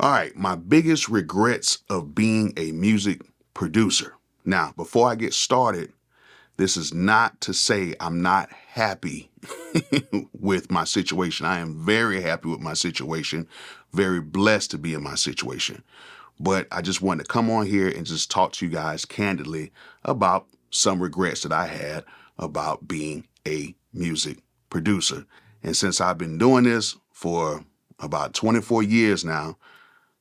All right, my biggest regrets of being a music producer. Now, before I get started, this is not to say I'm not happy with my situation. I am very happy with my situation, very blessed to be in my situation. But I just wanted to come on here and just talk to you guys candidly about some regrets that I had about being a music producer. And since I've been doing this for about 24 years now,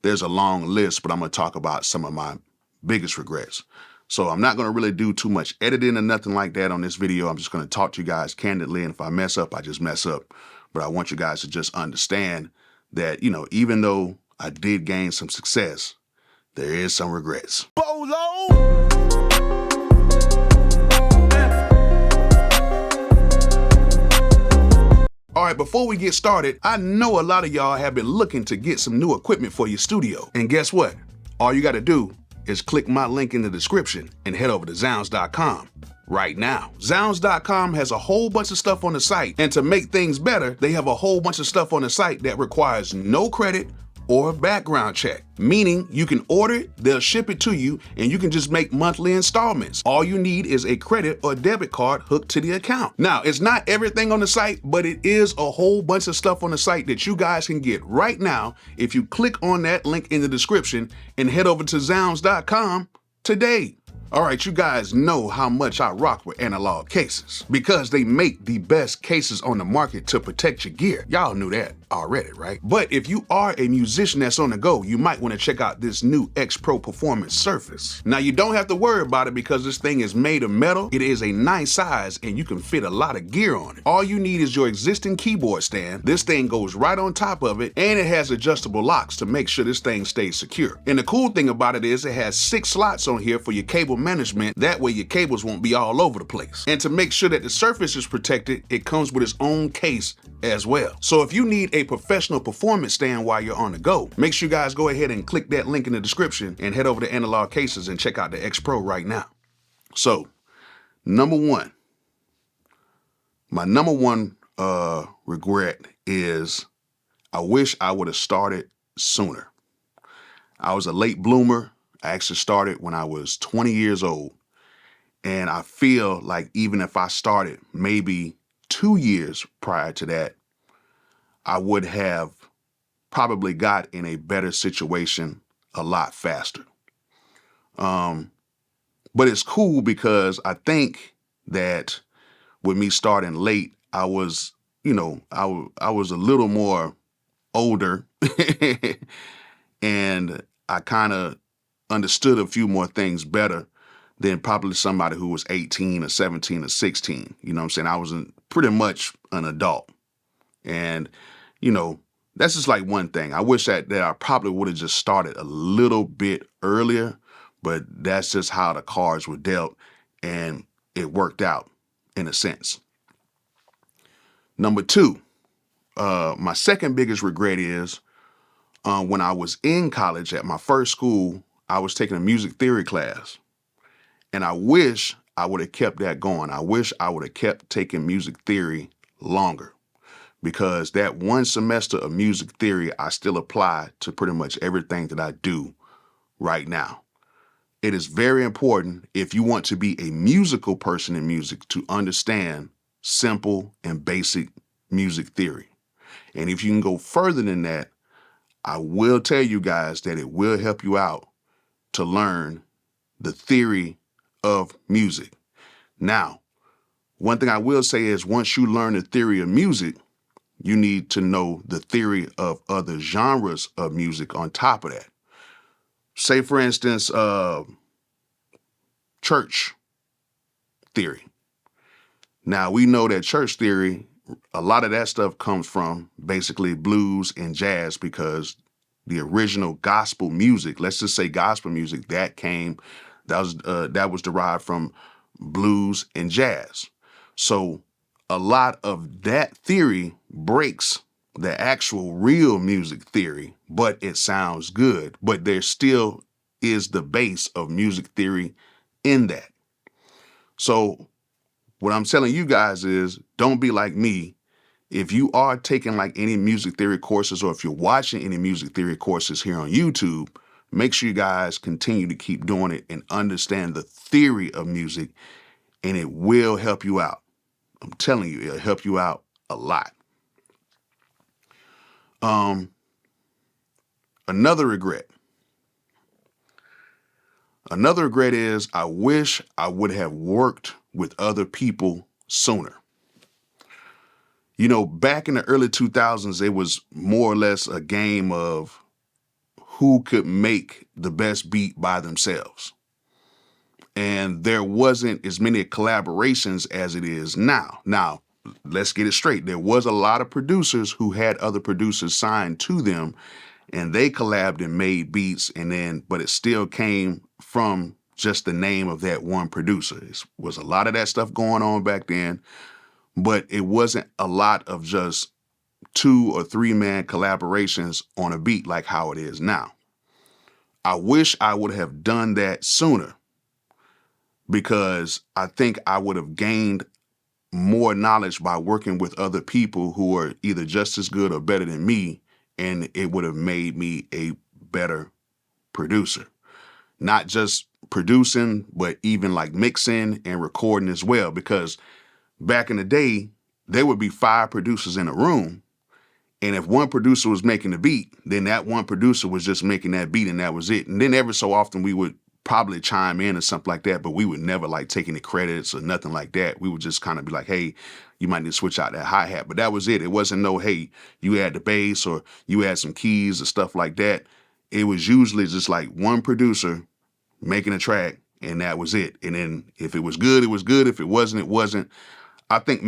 there's a long list, but I'm going to talk about some of my biggest regrets. So I'm not going to really do too much editing or nothing like that on this video. I'm just going to talk to you guys candidly. And if I mess up, I just mess up. But I want you guys to just understand that, even though I did gain some success, there is some regrets. Bolo! All right, before we get started, I know a lot of y'all have been looking to get some new equipment for your studio. And guess what? All you got to do is click my link in the description and head over to Zounds.com right now. Zounds.com has a whole bunch of stuff on the site. And to make things better, they have a whole bunch of stuff on the site that requires no credit or background check, meaning you can order it, they'll ship it to you, and you can just make monthly installments. All you need is a credit or debit card hooked to the account. Now, it's not everything on the site, but it is a whole bunch of stuff on the site that you guys can get right now if you click on that link in the description and head over to Zounds.com today. All right, you guys know how much I rock with analog cases because they make the best cases on the market to protect your gear. Y'all knew that already, right? But if you are a musician that's on the go, you might want to check out this new X Pro Performance Surface. Now, you don't have to worry about it because this thing is made of metal. It is a nice size and you can fit a lot of gear on it. All you need is your existing keyboard stand. This thing goes right on top of it and it has adjustable locks to make sure this thing stays secure. And the cool thing about it is it has 6 slots on here for your cable management. That way your cables won't be all over the place. And to make sure that the surface is protected, it comes with its own case as well. So if you need a professional performance stand while you're on the go, make sure you guys go ahead and click that link in the description and head over to Analog Cases and check out the X Pro right now. So, my number one regret is I wish I would have started sooner. I was a late bloomer. I actually started when I was 20 years old. And I feel like even if I started maybe 2 years prior to that, I would have probably got in a better situation a lot faster. But it's cool because I think that with me starting late, I was, I was a little more older and I kind of understood a few more things better than probably somebody who was 18 or 17 or 16. You know what I'm saying? I was pretty much an adult. And, that's just like one thing. I wish that I probably would have just started a little bit earlier, but that's just how the cards were dealt and it worked out in a sense. Number 2, my second biggest regret is when I was in college at my first school, I was taking a music theory class. And I wish I would have kept that going. I wish I would have kept taking music theory longer because that one semester of music theory, I still apply to pretty much everything that I do right now. It is very important if you want to be a musical person in music to understand simple and basic music theory. And if you can go further than that, I will tell you guys that it will help you out to learn the theory of music. Now, one thing I will say is once you learn the theory of music, you need to know the theory of other genres of music on top of that. Say, for instance, church theory. Now, we know that church theory, a lot of that stuff comes from basically blues and jazz because the original gospel music, let's just say gospel music, that was derived from blues and jazz. So a lot of that theory breaks the actual real music theory, but it sounds good. But there still is the base of music theory in that. So what I'm telling you guys is don't be like me if you are taking like any music theory courses, or if you're watching any music theory courses here on YouTube, make sure you guys continue to keep doing it and understand the theory of music, and it will help you out. I'm telling you, it'll help you out a lot. Another regret. Another regret is I wish I would have worked with other people sooner. You know, back in the early 2000s, it was more or less a game of who could make the best beat by themselves. And there wasn't as many collaborations as it is now. Now, let's get it straight. There was a lot of producers who had other producers signed to them, and they collabed and made beats, but it still came from just the name of that one producer. It was a lot of that stuff going on back then, but it wasn't a lot of just 2 or 3 man collaborations on a beat like how it is now. I wish I would have done that sooner, because I think I would have gained more knowledge by working with other people who are either just as good or better than me, and it would have made me a better producer. Not just producing, but even like mixing and recording as well, because back in the day, there would be 5 producers in a room, and if one producer was making the beat, then that one producer was just making that beat and that was it. And then every so often we would probably chime in or something like that, but we would never like take any credits or nothing like that. We would just kind of be like, hey, you might need to switch out that hi-hat, but that was it. It wasn't no, hey, you add the bass or you add some keys or stuff like that. It was usually just like one producer making a track, and that was it. And then if it was good, it was good. If it wasn't, it wasn't. I think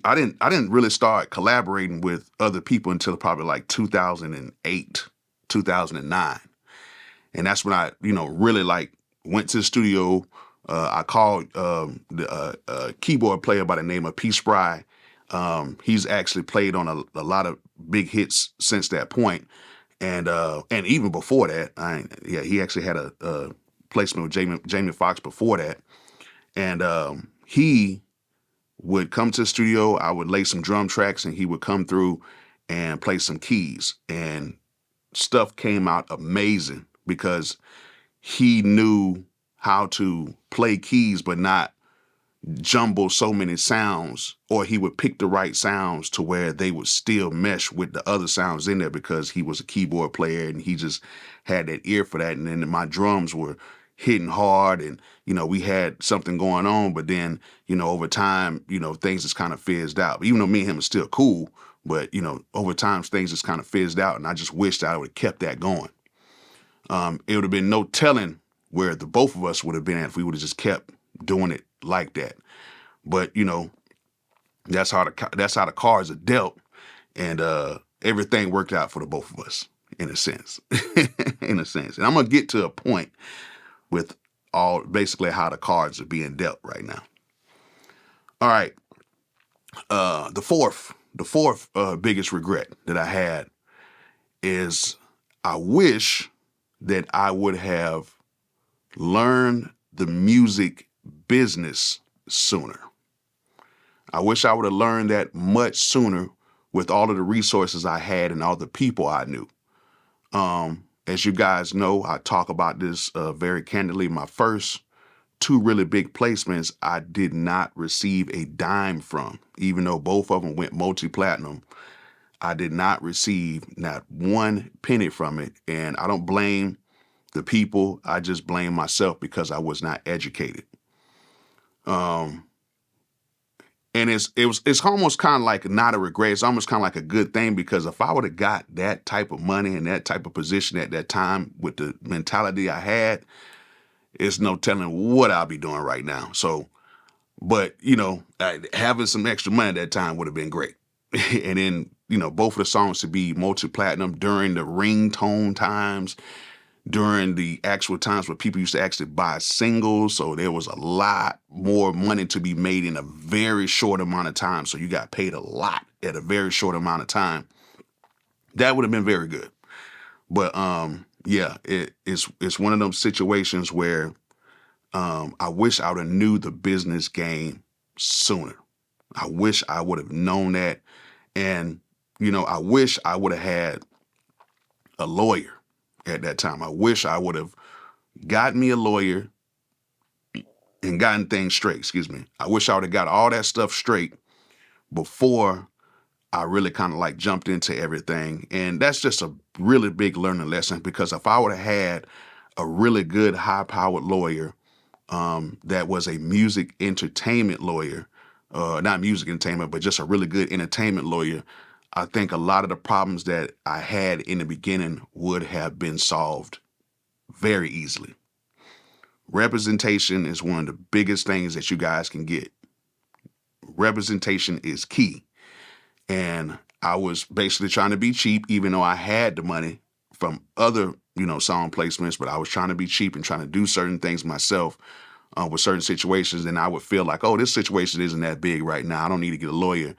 I didn't really start collaborating with other people until probably like 2008, 2009. And that's when I, really like went to the studio. I called the keyboard player by the name of P. Spry. He's actually played on a lot of big hits since that point. And even before that, he actually had a placement with Jamie Foxx before that. And he would come to the studio. I would lay some drum tracks, and he would come through and play some keys. And stuff came out amazing because he knew how to play keys, but not jumble so many sounds, or he would pick the right sounds to where they would still mesh with the other sounds in there, because he was a keyboard player and he just had that ear for that. And then my drums were hitting hard, and, we had something going on, but then, over time, things just kind of fizzed out. Even though me and him are still cool, but, over time things just kind of fizzed out, and I just wished I would have kept that going. It would have been no telling where the both of us would have been at if we would have just kept doing it like that. But that's how the cards are dealt, and everything worked out for the both of us in a sense. In a sense. And I'm gonna get to a point with basically how the cards are being dealt right now. All right. The fourth biggest regret that I had is I wish that I would have learned the music business sooner. I wish I would have learned that much sooner with all of the resources I had and all the people I knew. As you guys know, I talk about this very candidly. My first 2 really big placements, I did not receive a dime from, even though both of them went multi-platinum. I did not receive not 1 penny from it. And I don't blame the people. I just blame myself because I was not educated. And it's almost kind of like not a regret. It's almost kind of like a good thing, because if I would have got that type of money and that type of position at that time with the mentality I had, it's no telling what I'll be doing right now. So, but, having some extra money at that time would have been great. And then, both of the songs to be multi-platinum during the ringtone times, during the actual times where people used to actually buy singles. So there was a lot more money to be made in a very short amount of time. So you got paid a lot at a very short amount of time. That would have been very good. But it's one of those situations where I wish I would have knew the business game sooner. I wish I would have known that. And, I wish I would have had a lawyer at that time. I wish I would have gotten me a lawyer and gotten things straight. Excuse me. I wish I would have got all that stuff straight before I really kind of like jumped into everything. And that's just a really big learning lesson, because if I would have had a really good high powered lawyer that was a music entertainment lawyer, not music entertainment, but just a really good entertainment lawyer, I think a lot of the problems that I had in the beginning would have been solved very easily. Representation is one of the biggest things that you guys can get. Representation is key. And I was basically trying to be cheap, even though I had the money from other, song placements, but I was trying to be cheap and trying to do certain things myself with certain situations. And I would feel like, oh, this situation isn't that big right now. I don't need to get a lawyer.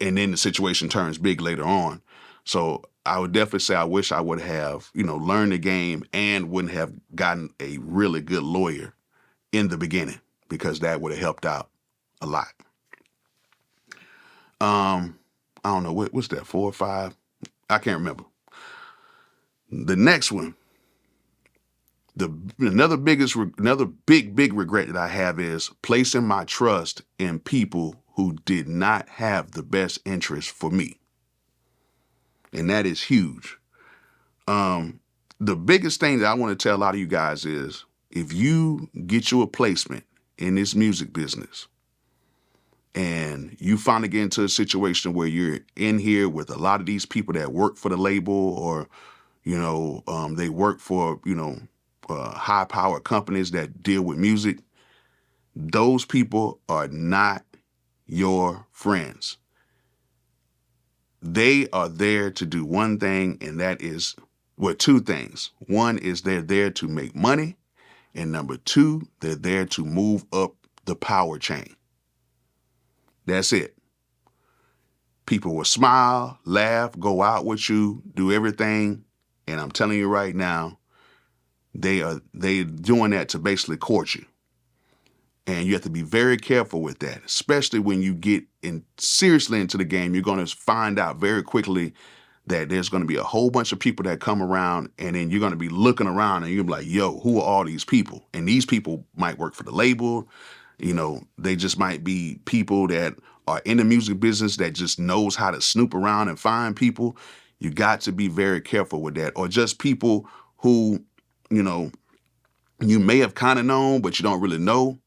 And then the situation turns big later on. So I would definitely say I wish I would have, learned the game and wouldn't have gotten a really good lawyer in the beginning, because that would have helped out a lot. I don't know, what's that, 4 or 5? I can't remember. The next one, another big regret that I have is placing my trust in people who did not have the best interest for me. And that is huge. The biggest thing that I want to tell a lot of you guys is, if you get you a placement in this music business and you finally get into a situation where you're in here with a lot of these people that work for the label, or, they work for, high power companies that deal with music, those people are not your friends. They are there to do one thing, and that is, two things. One is they're there to make money, and number two, they're there to move up the power chain. That's it. People will smile, laugh, go out with you, do everything. And I'm telling you right now, they're doing that to basically court you. And you have to be very careful with that, especially when you get seriously into the game. You're going to find out very quickly that there's going to be a whole bunch of people that come around, and then you're going to be looking around and you're like, yo, who are all these people? And these people might work for the label. They just might be people that are in the music business that just knows how to snoop around and find people. You got to be very careful with that. Or just people who, you may have kind of known, but you don't really know.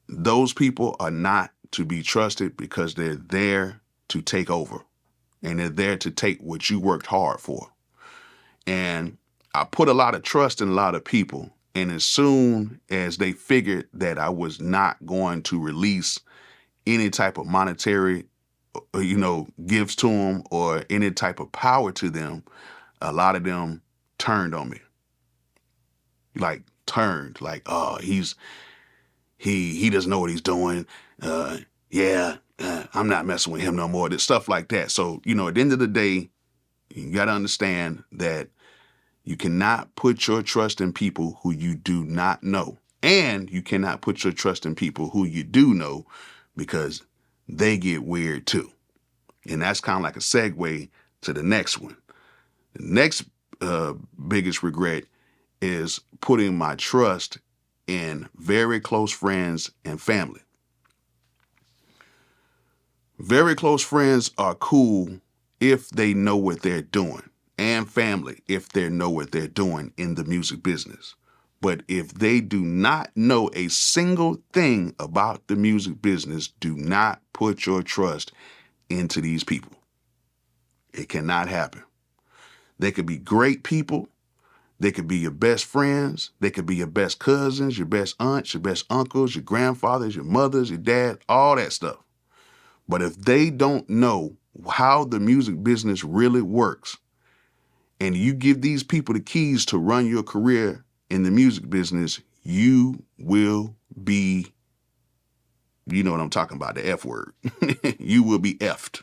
Those people are not to be trusted, because they're there to take over, and they're there to take what you worked hard for. And I put a lot of trust in a lot of people. And as soon as they figured that I was not going to release any type of monetary, gifts to them or any type of power to them, a lot of them turned on me. Oh, he doesn't know what he's doing. I'm not messing with him no more. Stuff like that. So, at the end of the day, you got to understand that you cannot put your trust in people who you do not know. And you cannot put your trust in people who you do know, because they get weird too. And that's kind of like a segue to the next one. The next biggest regret is putting my trust in very close friends and family. Very close friends are cool if they know what they're doing, and family if they know what they're doing in the music business. But if they do not know a single thing about the music business, do not put your trust into these people. It cannot happen. They could be great people. They could be your best friends. They could be your best cousins, your best aunts, your best uncles, your grandfathers, your mothers, your dad, all that stuff. But if they don't know how the music business really works, and you give these people the keys to run your career in the music business, you will be, you know what I'm talking about, the F word. You will be effed.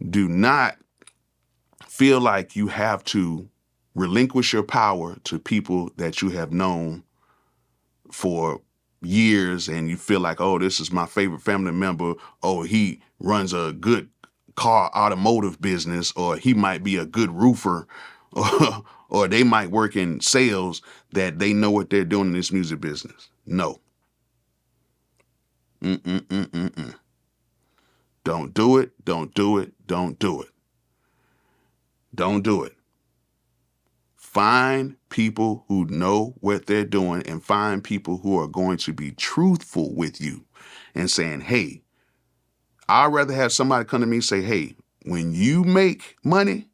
Do not feel like you have to relinquish your power to people that you have known for, years and you feel like, oh, this is my favorite family member. Oh, he runs a good car automotive business, or he might be a good roofer, or they might work in sales, that they know what they're doing in this music business. No. Mm-mm-mm-mm-mm. Don't do it. Don't do it. Don't do it. Don't do it. Find people who know what they're doing, and find people who are going to be truthful with you and saying, hey, I'd rather have somebody come to me and say, hey, when you make money,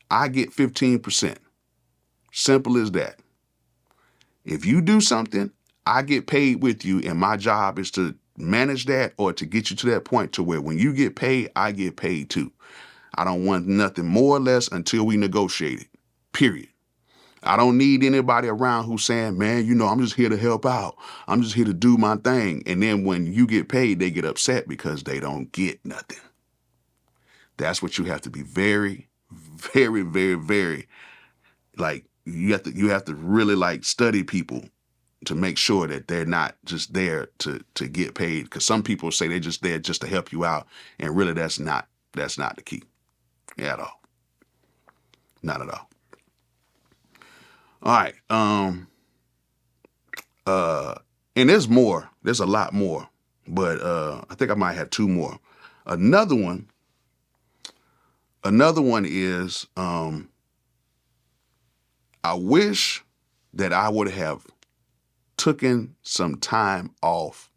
I get 15%. Simple as that. If you do something, I get paid with you, and my job is to manage that or to get you to that point to where when you get paid, I get paid too. I don't want nothing more or less until we negotiate it, period. I don't need anybody around who's saying, man, I'm just here to help out. I'm just here to do my thing. And then when you get paid, they get upset because they don't get nothing. That's what you have to be very, very, very, very, like, you have to really like study people to make sure that they're not just there to get paid. Because some people say they're just there just to help you out. And really that's not the key at all. Not at all. All right. And there's a lot more, but I think I might have two more. Another one is, I wish that I would have taken some time off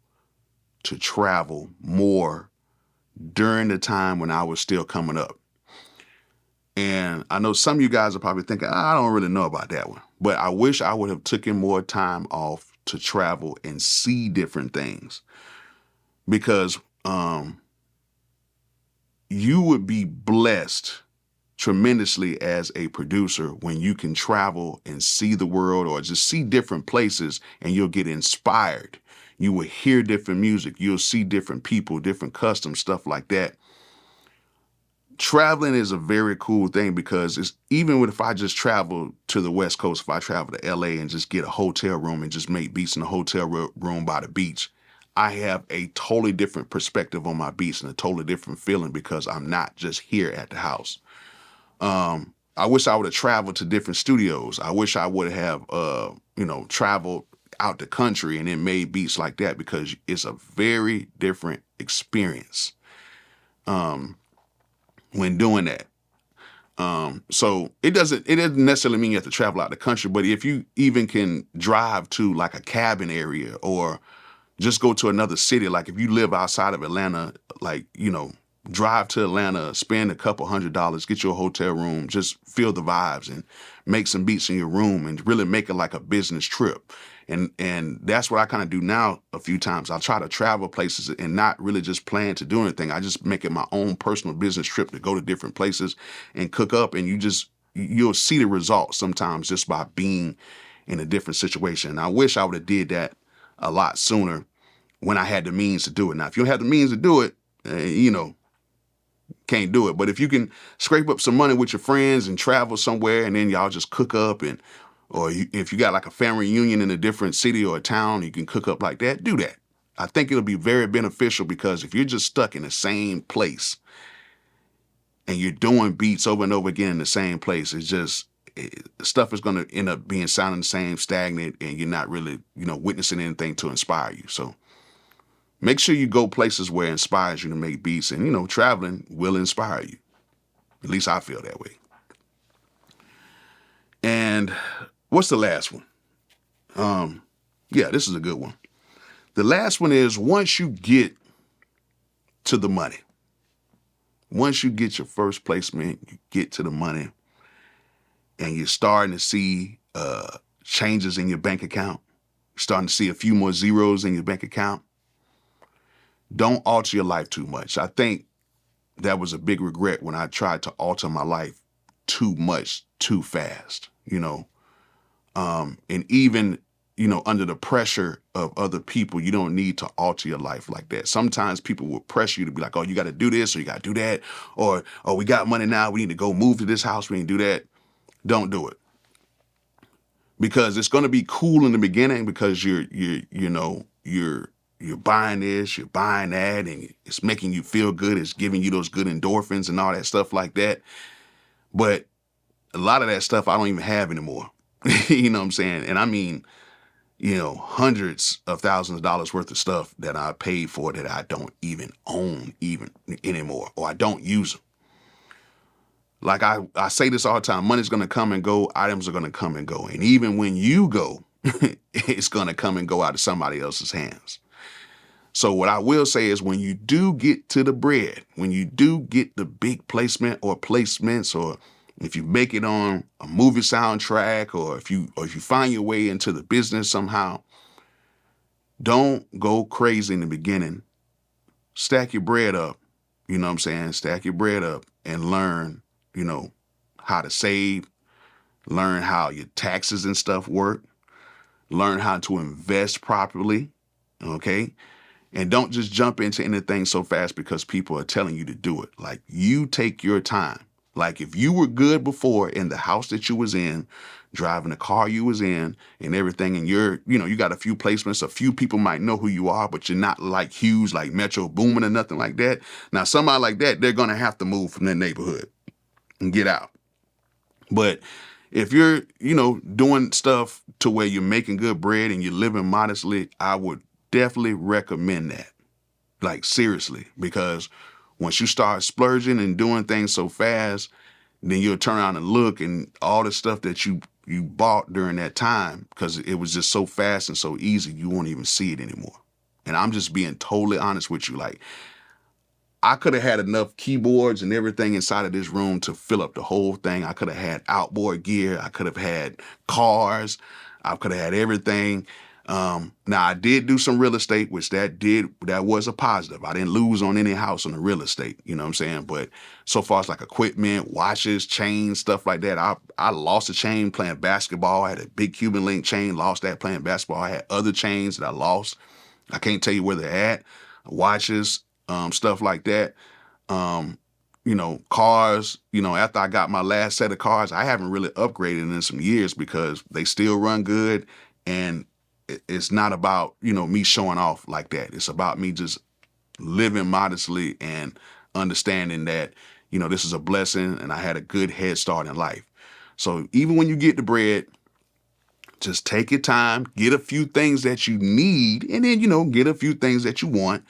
to travel more during the time when I was still coming up. And I know some of you guys are probably thinking, I don't really know about that one, but I wish I would have taken more time off to travel and see different things, because you would be blessed tremendously as a producer when you can travel and see the world or just see different places, and you'll get inspired. You will hear different music. You'll see different people, different customs, stuff like that. Traveling is a very cool thing, because it's even if I just travel to the West Coast, if I travel to LA and just get a hotel room and just make beats in a hotel room by the beach, I have a totally different perspective on my beats and a totally different feeling, because I'm not just here at the house. I wish I would have traveled to different studios. I wish I would have, traveled out the country and then made beats like that, because it's a very different experience when doing that. So it doesn't necessarily mean you have to travel out the country, but if you even can drive to like a cabin area or just go to another city, like if you live outside of Atlanta, like, drive to Atlanta, spend a couple $100, get you a hotel room, just feel the vibes and make some beats in your room and really make it like a business trip. And that's what I kind of do now a few times. I try to travel places and not really just plan to do anything. I just make it my own personal business trip to go to different places and cook up. And you'll see the results sometimes just by being in a different situation. And I wish I would have did that a lot sooner when I had the means to do it. Now, if you don't have the means to do it, can't do it. But if you can scrape up some money with your friends and travel somewhere, and then y'all just cook up, if you got like a family reunion in a different city or a town, you can cook up like that, do that. I think it'll be very beneficial, because if you're just stuck in the same place and you're doing beats over and over again in the same place, stuff is going to end up sounding the same, stagnant, and you're not really, witnessing anything to inspire you. So make sure you go places where it inspires you to make beats, and, traveling will inspire you. At least I feel that way. And what's the last one? This is a good one. The last one is, once you get to the money, once you get your first placement, you get to the money, and you're starting to see changes in your bank account, you're starting to see a few more zeros in your bank account, don't alter your life too much. I think that was a big regret when I tried to alter my life too much, too fast, and even, under the pressure of other people, you don't need to alter your life like that. Sometimes people will press you to be like, oh, you got to do this or you got to do that, or, oh, we got money now, we need to go move to this house, we need to do that. Don't do it. Because it's going to be cool in the beginning, because you're you're buying this, you're buying that, and it's making you feel good. It's giving you those good endorphins and all that stuff like that. But a lot of that stuff I don't even have anymore. You know what I'm saying? And I mean, hundreds of thousands of dollars worth of stuff that I paid for that I don't even own even anymore, or I don't use them. Like I say this all the time, money's going to come and go, items are going to come and go. And even when you go, it's going to come and go out of somebody else's hands. So what I will say is when you do get to the bread, when you do get the big placement or placements, or if you make it on a movie soundtrack, or if you find your way into the business somehow, don't go crazy in the beginning. Stack your bread up. You know what I'm saying? Stack your bread up and learn, how to save, learn how your taxes and stuff work, learn how to invest properly. Okay. And don't just jump into anything so fast because people are telling you to do it. Like, you take your time. Like, if you were good before in the house that you was in, driving the car you was in and everything, and you got a few placements, a few people might know who you are, but you're not like huge, like Metro Boomin or nothing like that. Now, somebody like that, they're going to have to move from their neighborhood and get out. But if you're, doing stuff to where you're making good bread and you're living modestly, I would definitely recommend that. Like, seriously, because once you start splurging and doing things so fast, then you'll turn around and look, and all the stuff that you bought during that time, because it was just so fast and so easy, you won't even see it anymore. And I'm just being totally honest with you. Like, I could have had enough keyboards and everything inside of this room to fill up the whole thing. I could have had outboard gear. I could have had cars. I could have had everything. Now, I did do some real estate, which that was a positive. I didn't lose on any house on the real estate, you know what I'm saying? But so far as like equipment, watches, chains, stuff like that, I lost a chain playing basketball. I had a big Cuban link chain, lost that playing basketball. I had other chains that I lost. I can't tell you where they're at. Watches, stuff like that. Cars, after I got my last set of cars, I haven't really upgraded in some years because they still run good. And it's not about, me showing off like that. It's about me just living modestly and understanding that, this is a blessing and I had a good head start in life. So even when you get the bread, just take your time, get a few things that you need, and then, get a few things that you want,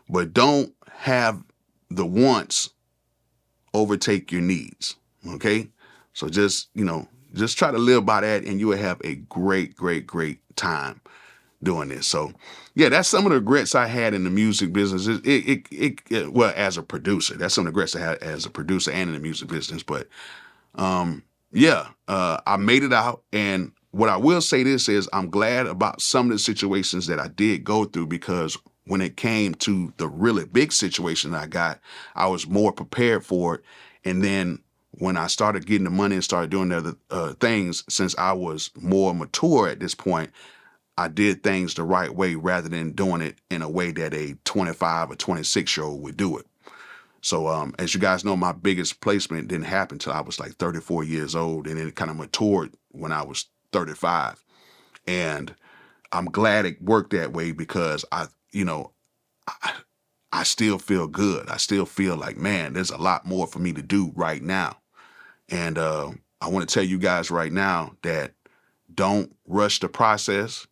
but don't have the wants overtake your needs. Okay. So just try to live by that, and you will have a great, great, great time doing this. So yeah, that's some of the regrets I had in the music business. Well, as a producer, that's some of the regrets I had as a producer and in the music business. But I made it out. And what I will say this is I'm glad about some of the situations that I did go through, because when it came to the really big situation I got, I was more prepared for it. And then when I started getting the money and started doing other things, since I was more mature at this point, I did things the right way rather than doing it in a way that a 25 or 26-year-old would do it. So as you guys know, my biggest placement didn't happen until I was like 34 years old, and it kind of matured when I was 35. And I'm glad it worked that way, because I still feel good. I still feel like, man, there's a lot more for me to do right now. And I want to tell you guys right now that don't rush the process.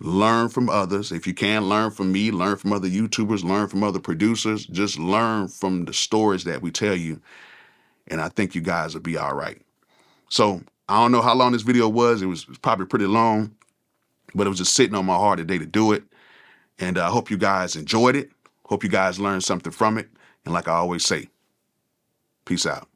Learn from others. If you can, learn from me, learn from other YouTubers, learn from other producers. Just learn from the stories that we tell you. And I think you guys will be all right. So I don't know how long this video was. It was probably pretty long, but it was just sitting on my heart today to do it. And I hope you guys enjoyed it. Hope you guys learned something from it. And like I always say, peace out.